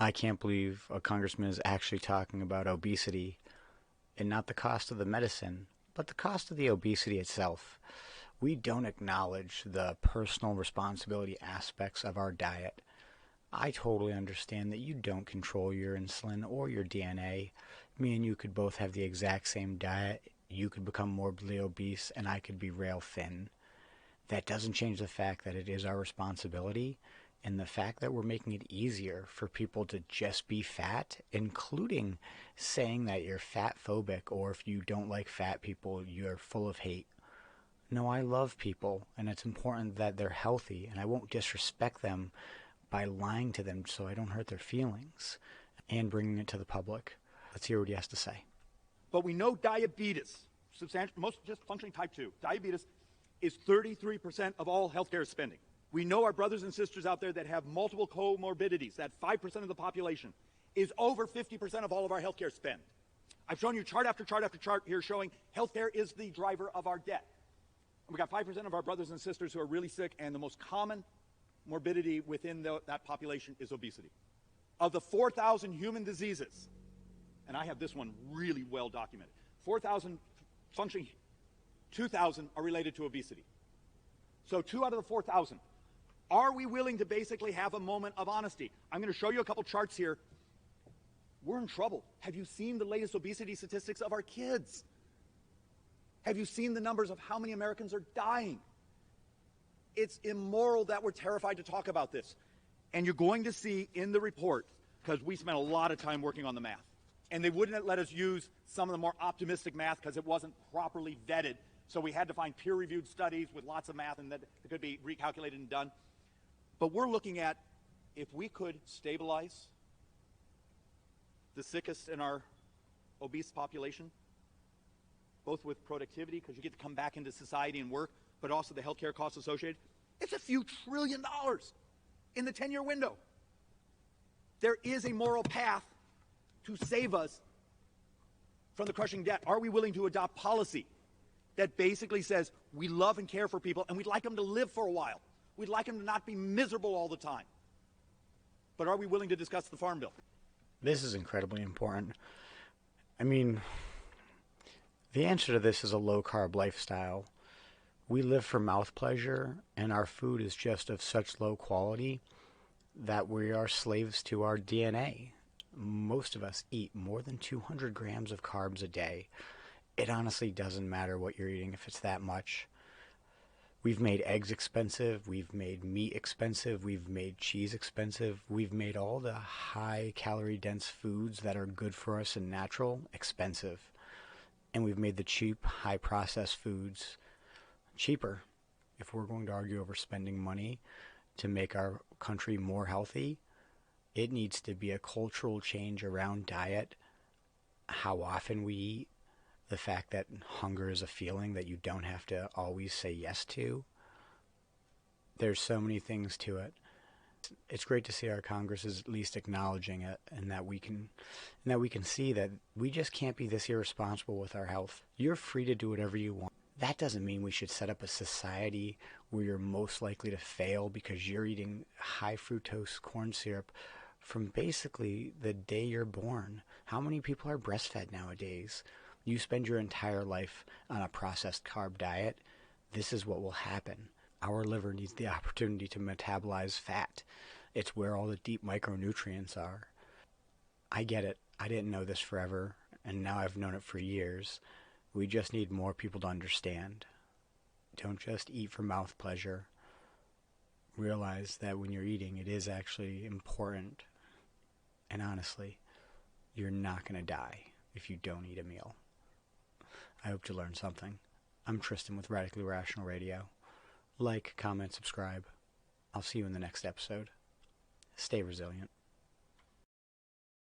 I can't believe a congressman is actually talking about obesity and not the cost of the medicine, but the cost of the obesity itself. We don't acknowledge the personal responsibility aspects of our diet. I totally understand that you don't control your insulin or your DNA. Me and you could both have the exact same diet. You could become morbidly obese and I could be rail thin. That doesn't change the fact that it is our responsibility and the fact that we're making it easier for people to just be fat, including saying that you're fat phobic or if you don't like fat people, you're full of hate. No, I love people and it's important that they're healthy and I won't disrespect them by lying to them so I don't hurt their feelings and bringing it to the public. Let's hear what he has to say. But we know diabetes, most just functioning type 2, diabetes is 33% of all healthcare spending. We know our brothers and sisters out there that have multiple comorbidities, that 5% of the population is over 50% of all of our healthcare spend. I've shown you chart after chart after chart here showing healthcare is the driver of our debt. And we got 5% of our brothers and sisters who are really sick, and the most common morbidity within that population is obesity. Of the 4,000 human diseases, and I have this one really well documented, 4,000 functioning, 2,000 are related to obesity. So 2 out of the 4,000. Are we willing to basically have a moment of honesty? I'm going to show you a couple charts here. We're in trouble. Have you seen the latest obesity statistics of our kids? Have you seen the numbers of how many Americans are dying? It's immoral that we're terrified to talk about this. And you're going to see in the report, because we spent a lot of time working on the math, and they wouldn't let us use some of the more optimistic math because it wasn't properly vetted. So we had to find peer-reviewed studies with lots of math and that it could be recalculated and done. But we're looking at if we could stabilize the sickest in our obese population, both with productivity, because you get to come back into society and work, but also the healthcare costs associated, it's a few $1 trillion in the 10-year window. There is a moral path to save us from the crushing debt. Are we willing to adopt policy that basically says we love and care for people and we'd like them to live for a while? We'd like them to not be miserable all the time. But are we willing to discuss the Farm Bill? This is incredibly important. I mean, the answer to this is a low-carb lifestyle. We live for mouth pleasure, and our food is just of such low quality that we are slaves to our DNA. Most of us eat more than 200 grams of carbs a day. It honestly doesn't matter what you're eating if it's that much. We've made eggs expensive, we've made meat expensive, we've made cheese expensive, we've made all the high calorie dense foods that are good for us and natural expensive. And we've made the cheap, high processed foods cheaper. If we're going to argue over spending money to make our country more healthy, it needs to be a cultural change around diet, how often we eat, the fact that hunger is a feeling that you don't have to always say yes to. There's so many things to it. It's great to see our Congress is at least acknowledging it, and that we can see that we just can't be this irresponsible with our health. You're free to do whatever you want. That doesn't mean we should set up a society where you're most likely to fail because you're eating high fructose corn syrup from basically the day you're born. How many people are breastfed nowadays? You spend your entire life on a processed carb diet, this is what will happen. Our liver needs the opportunity to metabolize fat. It's where all the deep micronutrients are. I get it. I didn't know this forever, and now I've known it for years. We just need more people to understand. Don't just eat for mouth pleasure. Realize that when you're eating, it is actually important. And honestly, you're not going to die if you don't eat a meal. I hope you learned something. I'm Tristan with Radically Rational Radio. Like, comment, subscribe. I'll see you in the next episode. Stay resilient.